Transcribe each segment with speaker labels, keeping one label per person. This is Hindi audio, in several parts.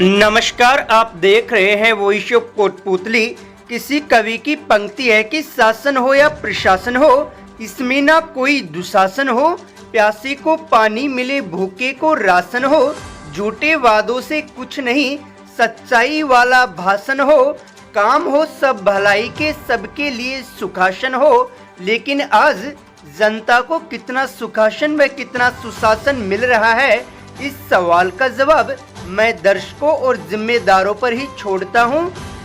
Speaker 1: नमस्कार, आप देख रहे हैं वॉइस ऑफ कोटपुतली। किसी कवि की पंक्ति है कि शासन हो या प्रशासन हो, इसमें ना कोई दुशासन हो। प्यासे को पानी मिले, भूखे को राशन हो, झूठे वादों से कुछ नहीं, सच्चाई वाला भाषण हो। काम हो सब भलाई के, सबके लिए सुखासन हो। लेकिन आज जनता को कितना सुखासन व कितना सुशासन मिल रहा है, इस सवाल का जवाब मैं दर्शकों और जिम्मेदारों पर ही छोड़ता हूं।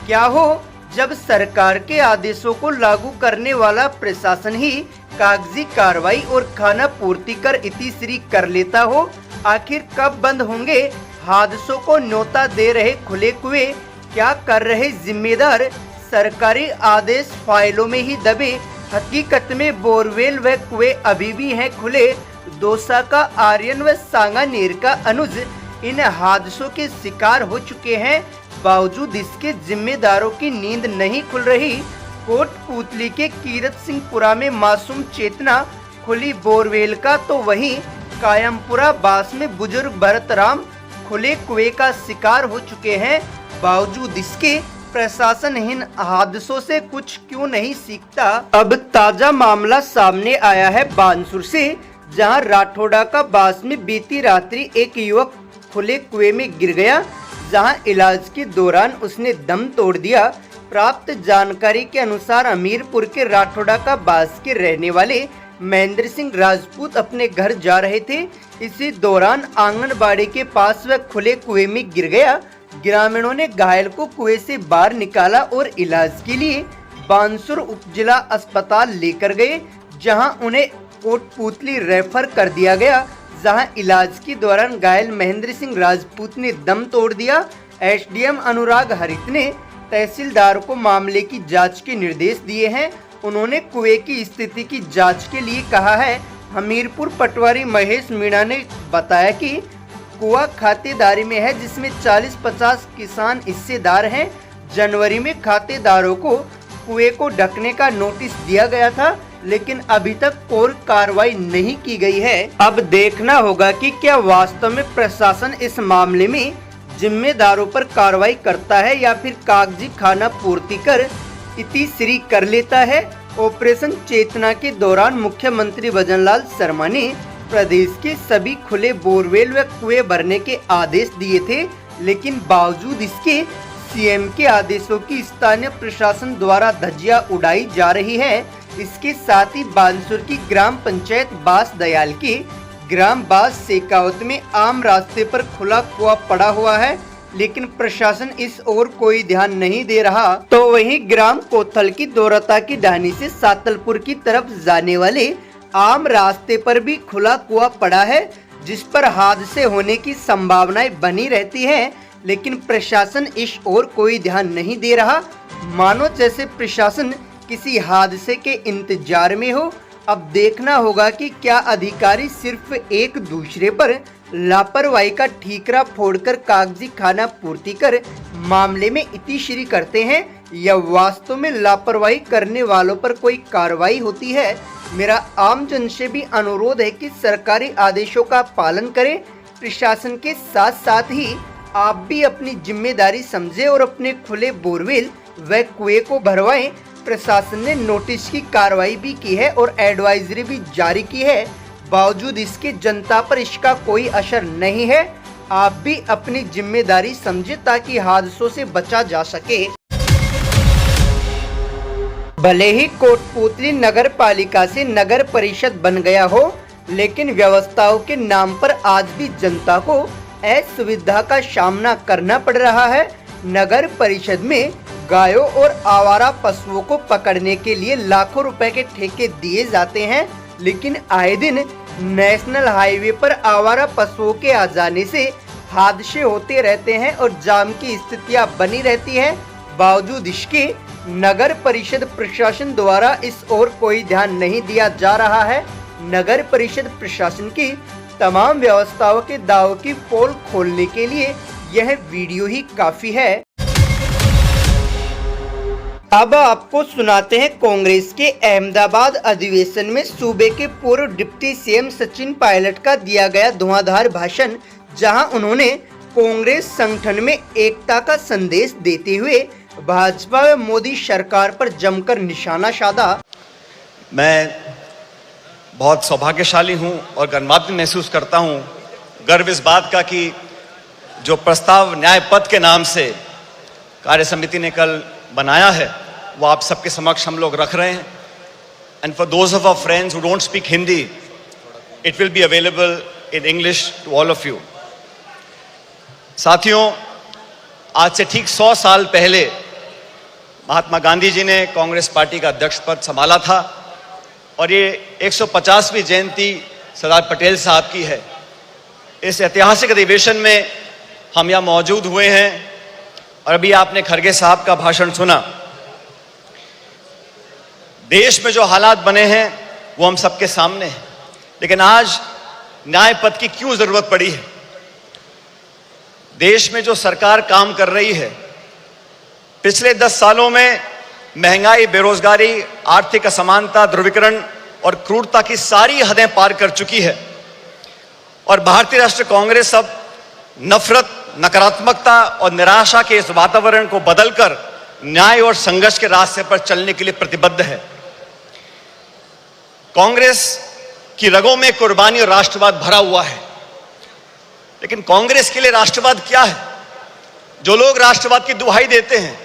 Speaker 1: क्या हो जब सरकार के आदेशों को लागू करने वाला प्रशासन ही कागजी कार्रवाई और खाना पूर्ति कर इतिश्री कर लेता हो। आखिर कब बंद होंगे हादसों को न्योता दे रहे खुले कुएं? क्या कर रहे जिम्मेदार? सरकारी आदेश फाइलों में ही दबे, हकीकत में बोरवेल व कुएं अभी भी हैं खुले। दौसा का आर्यन व सांगानेर का अनुज इन हादसों के शिकार हो चुके हैं, बावजूद इसके जिम्मेदारों की नींद नहीं खुल रही। कोटपुतली के कीरत सिंहपुरा में मासूम चेतना खुली बोरवेल का, तो वहीं कायमपुरा बास में बुजुर्ग भरत राम खुले कुएं का शिकार हो चुके हैं। बावजूद इसके प्रशासन इन हादसों से कुछ क्यों नहीं सीखता? अब ताजा मामला सामने आया है बानसूर से, जहां राठौड़ा का बास में बीती रात्रि एक युवक खुले कुएं में गिर गया, जहां इलाज के दौरान उसने दम तोड़ दिया। प्राप्त जानकारी के अनुसार हमीरपुर के राठौड़ा का बास के रहने वाले महेंद्र सिंह राजपूत अपने घर जा रहे थे। इसी दौरान आंगनबाड़ी के पास वह खुले कुएं में गिर गया। ग्रामीणों ने घायल को कुएं से बाहर निकाला और इलाज के लिए बानसूर उपजिला अस्पताल लेकर गए, जहां उन्हें कोटपुतली रेफर कर दिया गया, जहां इलाज के दौरान घायल महेंद्र सिंह राजपूत ने दम तोड़ दिया। एसडीएम अनुराग हरित ने तहसीलदार को मामले की जांच के निर्देश दिए हैं। उन्होंने कुएं की स्थिति की जांच के लिए कहा है। हमीरपुर पटवारी महेश मीणा ने बताया कि कुआं खातेदारी में है, जिसमें 40-50 किसान हिस्सेदार हैं। जनवरी में खातेदारों को कुएं को ढकने का नोटिस दिया गया था, लेकिन अभी तक कोई कार्रवाई नहीं की गई है। अब देखना होगा कि क्या वास्तव में प्रशासन इस मामले में जिम्मेदारों पर कार्रवाई करता है या फिर कागजी खाना पूर्ति कर इतिश्री कर लेता है। ऑपरेशन चेतना के दौरान मुख्यमंत्री भजनलाल शर्मा ने प्रदेश के सभी खुले बोरवेल व कुएं भरने के आदेश दिए थे, लेकिन बावजूद इसके सीएम के आदेशों की स्थानीय प्रशासन द्वारा धज्जियां उड़ाई जा रही है। इसके साथ ही बानसूर की ग्राम पंचायत बास दयाल के ग्राम बास शेखावत में आम रास्ते पर खुला कुआं पड़ा हुआ है, लेकिन प्रशासन इस ओर कोई ध्यान नहीं दे रहा। तो वहीं ग्राम कोथल की दौरता की ढानी से सातलपुर की तरफ जाने वाले आम रास्ते पर भी खुला कुआं पड़ा है, जिस पर हादसे होने की संभावनाएं बनी रहती हैं, लेकिन प्रशासन इस ओर कोई ध्यान नहीं दे रहा, मानो जैसे प्रशासन किसी हादसे के इंतजार में हो। अब देखना होगा कि क्या अधिकारी सिर्फ एक दूसरे पर लापरवाही का ठीकरा फोड़कर कागजी खाना पूर्ति कर मामले में इतिश्री करते हैं, या वास्तव में लापरवाही करने वालों पर कोई कार्रवाई होती है। मेरा आम जन से भी अनुरोध है कि सरकारी आदेशों का पालन करें। प्रशासन के साथ साथ ही आप भी अपनी जिम्मेदारी समझें और अपने खुले बोरवेल व कुएं को भरवाएं। प्रशासन ने नोटिस की कार्रवाई भी की है और एडवाइजरी भी जारी की है, बावजूद इसके जनता पर इसका कोई असर नहीं है। आप भी अपनी जिम्मेदारी समझें ताकि हादसों से बचा जा सके। भले ही कोटपुतली नगर पालिका से नगर परिषद बन गया हो, लेकिन व्यवस्थाओं के नाम पर आज भी जनता को असुविधा का सामना करना पड़ रहा है। नगर परिषद में गायों और आवारा पशुओं को पकड़ने के लिए लाखों रुपए के ठेके दिए जाते हैं, लेकिन आए दिन नेशनल हाईवे पर आवारा पशुओं के आ जाने से हादसे होते रहते हैं और जाम की स्थितियां बनी रहती हैं। बावजूद इसके नगर परिषद प्रशासन द्वारा इस ओर कोई ध्यान नहीं दिया जा रहा है। नगर परिषद प्रशासन की तमाम व्यवस्थाओं के दावों की पोल खोलने के लिए यह वीडियो ही काफी है। अब आपको सुनाते हैं कांग्रेस के अहमदाबाद अधिवेशन में सूबे के पूर्व डिप्टी सीएम सचिन पायलट का दिया गया धुआंधार भाषण, जहां उन्होंने कांग्रेस संगठन में एकता का संदेश देते हुए भाजपा व मोदी सरकार पर जमकर निशाना साधा।
Speaker 2: मैं बहुत सौभाग्यशाली हूं और गर्वान्वित महसूस करता हूं, गर्व इस बात का कि जो प्रस्ताव न्याय पथ के नाम से कार्य समिति ने कल बनाया है वो आप सबके समक्ष हम लोग रख रहे हैं। And for those of our friends who don't speak Hindi, it will be available in English to all of you. साथियों, आज से ठीक 100 साल पहले महात्मा गांधी जी ने कांग्रेस पार्टी का अध्यक्ष पद संभाला था और ये 150वीं जयंती सरदार पटेल साहब की है। इस ऐतिहासिक अधिवेशन में हम यहाँ मौजूद हुए हैं और अभी आपने खड़गे साहब का भाषण सुना। देश में जो हालात बने हैं वो हम सबके सामने हैं, लेकिन आज न्याय पथ की क्यों जरूरत पड़ी है? देश में जो सरकार काम कर रही है, पिछले 10 सालों में महंगाई, बेरोजगारी, आर्थिक असमानता, ध्रुवीकरण और क्रूरता की सारी हदें पार कर चुकी है और भारतीय राष्ट्रीय कांग्रेस अब नफरत, नकारात्मकता और निराशा के इस वातावरण को बदलकर न्याय और संघर्ष के रास्ते पर चलने के लिए प्रतिबद्ध है। कांग्रेस की रगों में कुर्बानी और राष्ट्रवाद भरा हुआ है, लेकिन कांग्रेस के लिए राष्ट्रवाद क्या है? जो लोग राष्ट्रवाद की दुहाई देते हैं,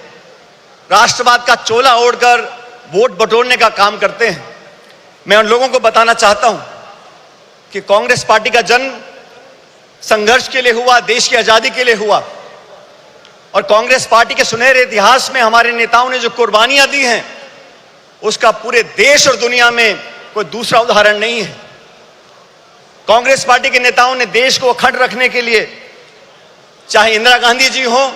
Speaker 2: राष्ट्रवाद का चोला ओढ़कर वोट बटोरने का काम करते हैं, मैं उन लोगों को बताना चाहता हूं कि कांग्रेस पार्टी का जन्म संघर्ष के लिए हुआ, देश की आजादी के लिए हुआ और कांग्रेस पार्टी के सुनहरे इतिहास में हमारे नेताओं ने जो कुर्बानियां दी हैं उसका पूरे देश और दुनिया में कोई दूसरा उदाहरण नहीं है। कांग्रेस पार्टी के नेताओं ने देश को अखंड रखने के लिए, चाहे इंदिरा गांधी जी हो,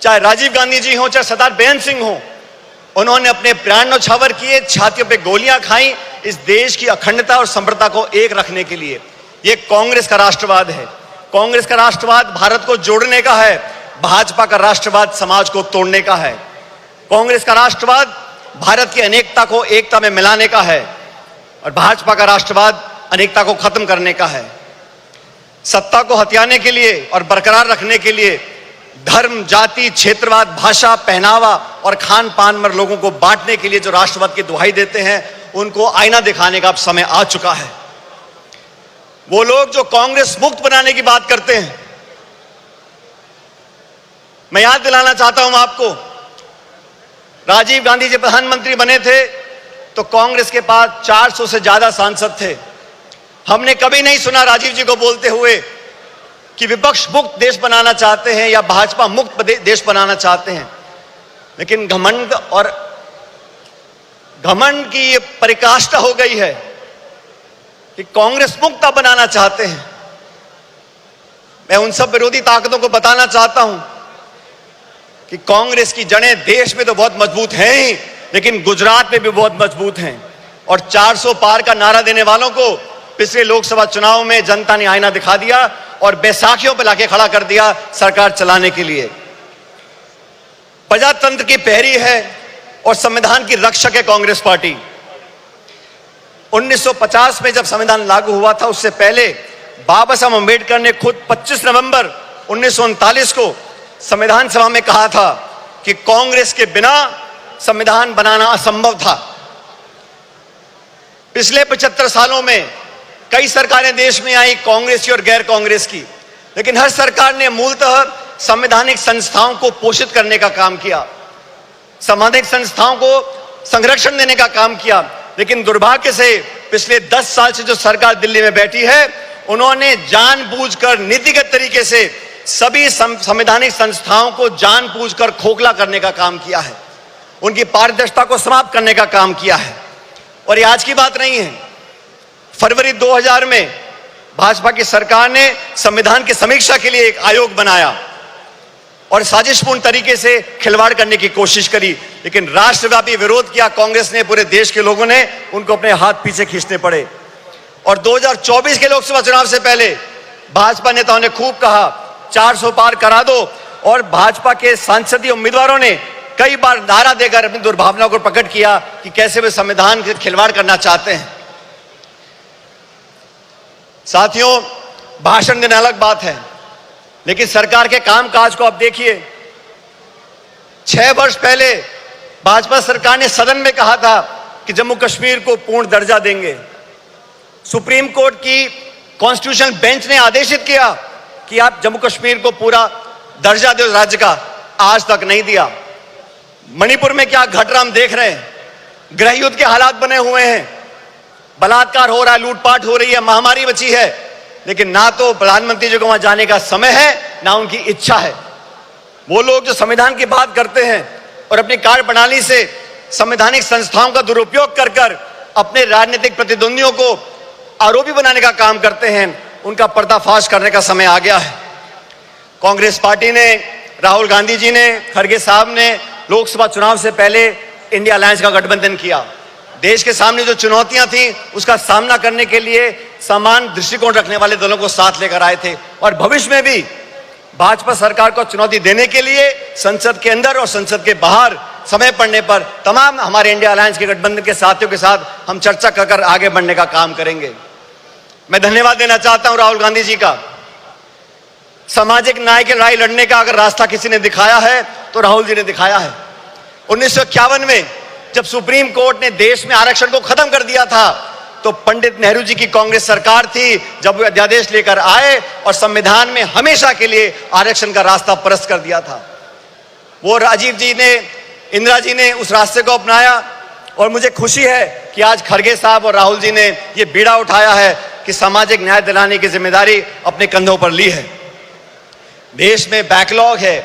Speaker 2: चाहे राजीव गांधी जी हो, चाहे सरदार बेअंत सिंह हो, उन्होंने अपने प्राण न्यौछावर किए, छातियों पे गोलियां खाई इस देश की अखंडता और समृद्धता को एक रखने के लिए। ये कांग्रेस का राष्ट्रवाद है। कांग्रेस का राष्ट्रवाद भारत को जोड़ने का है, भाजपा का राष्ट्रवाद समाज को तोड़ने का है। कांग्रेस का राष्ट्रवाद भारत की अनेकता को एकता में मिलाने का है और भाजपा का राष्ट्रवाद अनेकता को खत्म करने का है। सत्ता को हथियाने के लिए और बरकरार रखने के लिए धर्म, जाति, क्षेत्रवाद, भाषा, पहनावा और खान पान में लोगों को बांटने के लिए जो राष्ट्रवाद की दुहाई देते हैं, उनको आईना दिखाने का अब समय आ चुका है। वो लोग जो कांग्रेस मुक्त बनाने की बात करते हैं, मैं याद दिलाना चाहता हूं आपको, राजीव गांधी जी प्रधानमंत्री बने थे तो कांग्रेस के पास 400 से ज्यादा सांसद थे। हमने कभी नहीं सुना राजीव जी को बोलते हुए कि विपक्ष मुक्त देश बनाना चाहते हैं या भाजपा मुक्त देश बनाना चाहते हैं। लेकिन घमंड की ये परिकाष्ठा हो गई है कि कांग्रेस मुक्त बनाना चाहते हैं। मैं उन सब विरोधी ताकतों को बताना चाहता हूं कि कांग्रेस की जड़ें देश में तो बहुत मजबूत हैं ही, लेकिन गुजरात में भी बहुत मजबूत हैं और 400 पार का नारा देने वालों को पिछले लोकसभा चुनाव में जनता ने आईना दिखा दिया और बैसाखियों पर लाके खड़ा कर दिया सरकार चलाने के लिए। प्रजातंत्र की पहरी है और संविधान की रक्षक है कांग्रेस पार्टी। 1950 में जब संविधान लागू हुआ था, उससे पहले बाबा साहब अम्बेडकर ने खुद 25 नवंबर 1939 को संविधान सभा में कहा था कि कांग्रेस के बिना संविधान बनाना असंभव था। पिछले 75 सालों में कई सरकारें देश में आई, कांग्रेस की और गैर कांग्रेस की, लेकिन हर सरकार ने मूलतः संवैधानिक संस्थाओं को पोषित करने का काम किया, संवैधानिक संस्थाओं को संरक्षण देने का काम किया। लेकिन दुर्भाग्य से पिछले 10 साल से जो सरकार दिल्ली में बैठी है, उन्होंने जानबूझकर नीतिगत तरीके से सभी संवैधानिक संस्थाओं को जानबूझकर खोखला करने का काम किया है, उनकी पारदर्शिता को समाप्त करने का काम किया है। और ये आज की बात नहीं है। फरवरी 2000 में भाजपा की सरकार ने संविधान की समीक्षा के लिए एक आयोग बनाया और साजिशपूर्ण तरीके से खिलवाड़ करने की कोशिश करी, लेकिन राष्ट्रव्यापी विरोध किया कांग्रेस ने, पूरे देश के लोगों ने उनको अपने हाथ पीछे खींचने पड़े। और 2024 के लोकसभा चुनाव से पहले भाजपा नेताओं ने खूब कहा 400 पार करा दो, और भाजपा के सांसदीय उम्मीदवारों ने कई बार नारा देकर अपनी दुर्भावना को प्रकट किया कि कैसे वे संविधान के खिलवाड़ करना चाहते हैं। साथियों, भाषण देना अलग बात है, लेकिन सरकार के कामकाज को अब देखिए। 6 वर्ष पहले भाजपा सरकार ने सदन में कहा था कि जम्मू कश्मीर को पूर्ण दर्जा देंगे। सुप्रीम कोर्ट की कॉन्स्टिट्यूशनल बेंच ने आदेशित किया कि आप जम्मू कश्मीर को पूरा दर्जा दो राज्य का, आज तक नहीं दिया। मणिपुर में क्या घट रहा हम देख रहे हैं। गृह युद्ध के हालात बने हुए हैं, बलात्कार हो रहा है, लूटपाट हो रही है, महामारी बची है, लेकिन ना तो प्रधानमंत्री जी को वहां जाने का समय है, ना उनकी इच्छा है। वो लोग जो संविधान की बात करते हैं और अपनी कार्यप्रणाली से संवैधानिक संस्थाओं का दुरुपयोग कर कर अपने राजनीतिक प्रतिद्वंदियों को आरोपी बनाने का काम करते हैं, उनका पर्दाफाश करने का समय आ गया है। कांग्रेस पार्टी ने, राहुल गांधी जी ने, खड़गे साहब ने लोकसभा चुनाव से पहले इंडिया अलायंस का गठबंधन किया। देश के सामने जो चुनौतियां थी उसका सामना करने के लिए समान दृष्टिकोण रखने वाले दलों को साथ लेकर आए थे, और भविष्य में भी भाजपा सरकार को चुनौती देने के लिए संसद के अंदर और संसद के बाहर समय पड़ने पर तमाम हमारे इंडिया अलायंस के गठबंधन के साथियों के साथ हम चर्चा कर आगे बढ़ने का काम करेंगे। मैं धन्यवाद देना चाहता हूं राहुल गांधी जी का। सामाजिक न्याय की लड़ाई लड़ने का अगर रास्ता किसी ने दिखाया है तो राहुल जी ने दिखाया है। 1951 में जब सुप्रीम कोर्ट ने देश में आरक्षण को खत्म कर दिया था तो पंडित नेहरू जी की कांग्रेस सरकार थी जब वो अध्यादेश लेकर आए और संविधान में हमेशा के लिए आरक्षण का रास्ता परस्त कर दिया था। वो राजीव जी ने, इंदिरा जी ने उस रास्ते को अपनाया, और मुझे खुशी है कि आज खड़गे साहब और राहुल जी ने ये बीड़ा उठाया है कि सामाजिक न्याय दिलाने की जिम्मेदारी अपने कंधों पर ली है। देश में बैकलॉग है,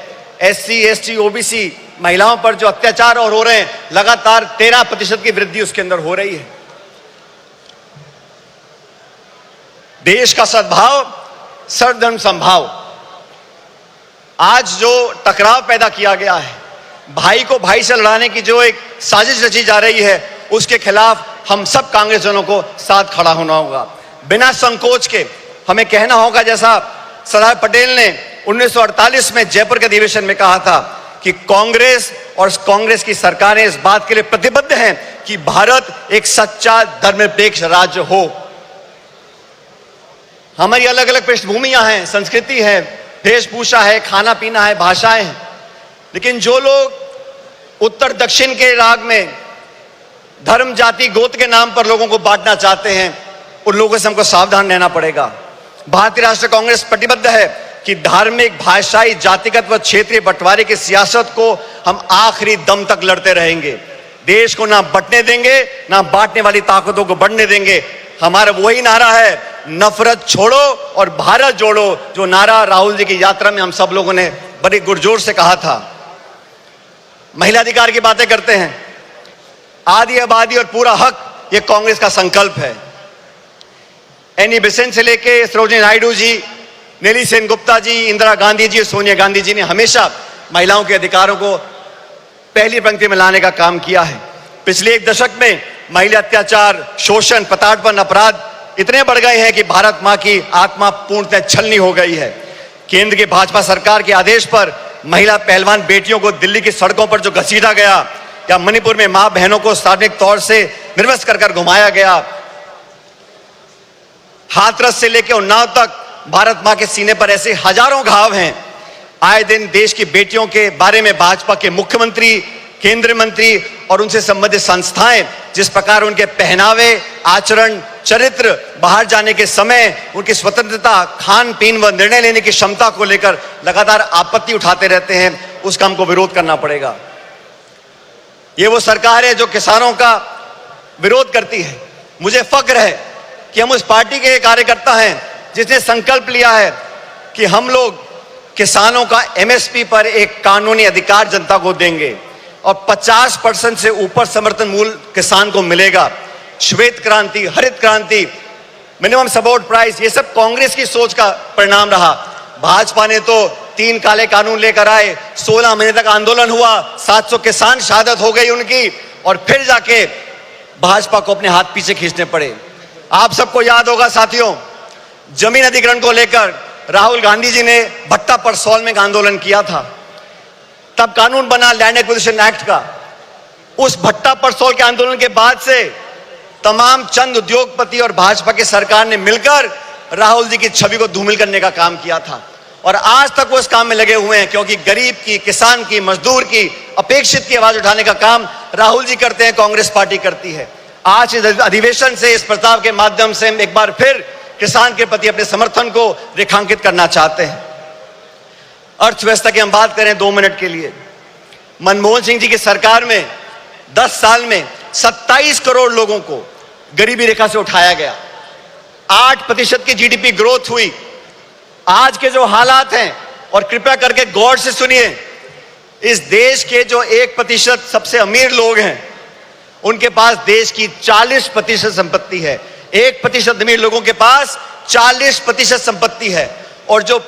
Speaker 2: SC, ST, OBC महिलाओं पर जो अत्याचार और हो रहे हैं, लगातार 13% की वृद्धि उसके अंदर हो रही है। देश का सद्भाव, सर्वधर्म समभाव, आज जो टकराव पैदा किया गया है, भाई को भाई से लड़ाने की जो एक साजिश रची जा रही है, उसके खिलाफ हम सब कांग्रेसजनों को साथ खड़ा होना होगा। बिना संकोच के हमें कहना होगा, जैसा सरदार पटेल ने 1948 में जयपुर के अधिवेशन में कहा था कि कांग्रेस और कांग्रेस की सरकारें इस बात के लिए प्रतिबद्ध हैं कि भारत एक सच्चा धर्मनिरपेक्ष राज्य हो। हमारी अलग अलग पृष्ठभूमियां हैं, संस्कृति है, वेशभूषा है, खाना पीना है, भाषाएं हैं, लेकिन जो लोग उत्तर दक्षिण के राग में धर्म, जाति, गोत्र के नाम पर लोगों को बांटना चाहते हैं, उन लोगों से हमको सावधान रहना पड़ेगा। भारतीय राष्ट्रीय कांग्रेस प्रतिबद्ध है कि धार्मिक, भाषाई, जातिगत व क्षेत्रीय बंटवारे की सियासत को हम आखिरी दम तक लड़ते रहेंगे। देश को ना बंटने देंगे, ना बांटने वाली ताकतों को बढ़ने देंगे। हमारा वही नारा है, नफरत छोड़ो और भारत जोड़ो, जो नारा राहुल जी की यात्रा में हम सब लोगों ने बड़ी गुरजोर से कहा था। महिला अधिकार की बातें करते हैं, आदि आबादी और पूरा हक, ये कांग्रेस का संकल्प है। एनी बेसेंट से लेके सरोजिनी नायडू जी, नेली सेनगुप्ता जी, इंदिरा गांधी जी, सोनिया गांधी जी ने हमेशा महिलाओं के अधिकारों को पहली पंक्ति में लाने का काम किया है। पिछले 1 दशक में महिला अत्याचार, शोषण, प्रताड़पन, अपराध इतने बढ़ गए हैं कि भारत मां की आत्मा पूर्णतः छलनी हो गई है। केंद्र की भाजपा सरकार के आदेश पर महिला पहलवान बेटियों को दिल्ली की सड़कों पर जो घसीटा गया, या मणिपुर में मां बहनों को सार्वजनिक तौर से निर्वस्त्र कर घुमाया गया, हाथरस से लेकर उन्नाव तक भारत मां के सीने पर ऐसे हजारों घाव हैं। आए दिन देश की बेटियों के बारे में भाजपा के मुख्यमंत्री, केंद्रीय मंत्री और उनसे संबंधित संस्थाएं जिस प्रकार उनके पहनावे, आचरण, चरित्र, बाहर जाने के समय उनकी स्वतंत्रता, खान पीन व निर्णय लेने की क्षमता को लेकर लगातार आपत्ति उठाते रहते हैं, उसका हमको विरोध करना पड़ेगा। ये वो सरकार है जो किसानों का विरोध करती है। मुझे फक्र है कि हम उस पार्टी के कार्यकर्ता हैं जिसने संकल्प लिया है कि हम लोग किसानों का MSP पर एक कानूनी अधिकार जनता को देंगे और 50% से ऊपर समर्थन मूल्य किसान को मिलेगा। श्वेत क्रांति, हरित क्रांति, मिनिमम सपोर्ट प्राइस, ये सब कांग्रेस की सोच का परिणाम रहा। भाजपा ने तो 3 काले कानून लेकर आए, 16 महीने तक आंदोलन हुआ, 700 किसान शहादत हो गई उनकी, और फिर जाके भाजपा को अपने हाथ पीछे खींचने पड़े। आप सबको याद होगा साथियों, जमीन अधिग्रहण को लेकर राहुल गांधी जी ने भट्टा परसौल में एक आंदोलन किया था। तब कानून बना लैंड एक्विजिशन एक्ट का। उस भट्टा परसौल के आंदोलन के बाद से तमाम चंद उद्योगपति और भाजपा की सरकार ने मिलकर राहुल जी की छवि को धूमिल करने का काम किया था। और आज तक वो इस काम में लगे हुए हैं, क्योंकि गरीब की, किसान की, मजदूर की, अपेक्षित की आवाज उठाने का काम राहुल जी करते हैं, कांग्रेस पार्टी करती है। आज इस अधिवेशन से, इस प्रस्ताव के माध्यम से हम एक बार फिर किसान के प्रति अपने समर्थन को रेखांकित करना चाहते हैं। अर्थव्यवस्था की हम बात करें 2 मिनट के लिए, मनमोहन सिंह जी की सरकार में 10 साल में 27 करोड़ लोगों को गरीबी रेखा से उठाया गया, 8% की जीडीपी ग्रोथ हुई। आज के जो हालात हैं, और कृपया करके गौर से सुनिए, इस देश के जो 1% सबसे अमीर लोग हैं, उनके पास देश की 40% संपत्ति है। 1% अमीर लोगों के पास 40% संपत्ति है, और जो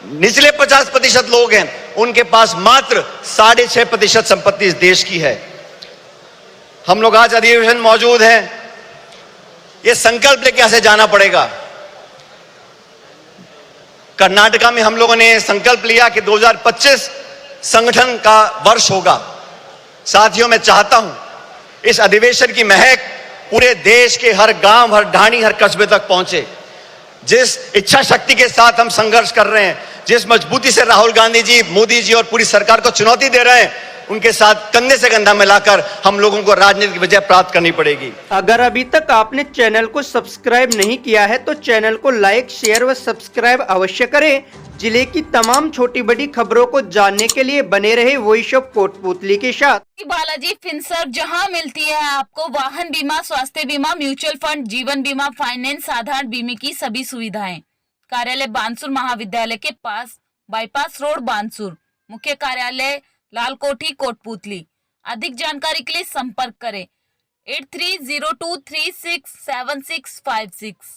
Speaker 2: निचले 50% लोग हैं, उनके पास मात्र 6.5% संपत्ति इस देश की है। हम लोग आज अधिवेशन मौजूद हैं, ये संकल्प लेके यहां से जाना पड़ेगा। कर्नाटका में हम लोगों ने संकल्प लिया कि 2025 संगठन का वर्ष होगा। साथियों, मैं चाहता हूं इस अधिवेशन की महक पूरे देश के हर गांव, हर ढाणी, हर कस्बे तक पहुंचे। जिस इच्छा शक्ति के साथ हम संघर्ष कर रहे हैं, जिस मजबूती से राहुल गांधी जी, मोदी जी और पूरी सरकार को चुनौती दे रहे हैं, उनके साथ कंधे से कंधा मिलाकर हम लोगों को राजनीतिक विजय प्राप्त करनी पड़ेगी।
Speaker 1: अगर अभी तक आपने चैनल को सब्सक्राइब नहीं किया है तो चैनल को लाइक, शेयर व सब्सक्राइब अवश्य करें। जिले की तमाम छोटी बड़ी खबरों को जानने के लिए बने रहे वॉइस ऑफ कोटपुतली के साथ।
Speaker 3: बालाजी फिनसर्व, जहां मिलती है आपको वाहन बीमा, स्वास्थ्य बीमा, म्यूचुअल फंड, जीवन बीमा, फाइनेंस, साधारण बीमे की सभी सुविधाएं। कार्यालय बानसूर महाविद्यालय के पास, बाईपास रोड, बानसूर। मुख्य कार्यालय लालकोठी, कोटपुतली। अधिक जानकारी के लिए संपर्क करें 8302367656।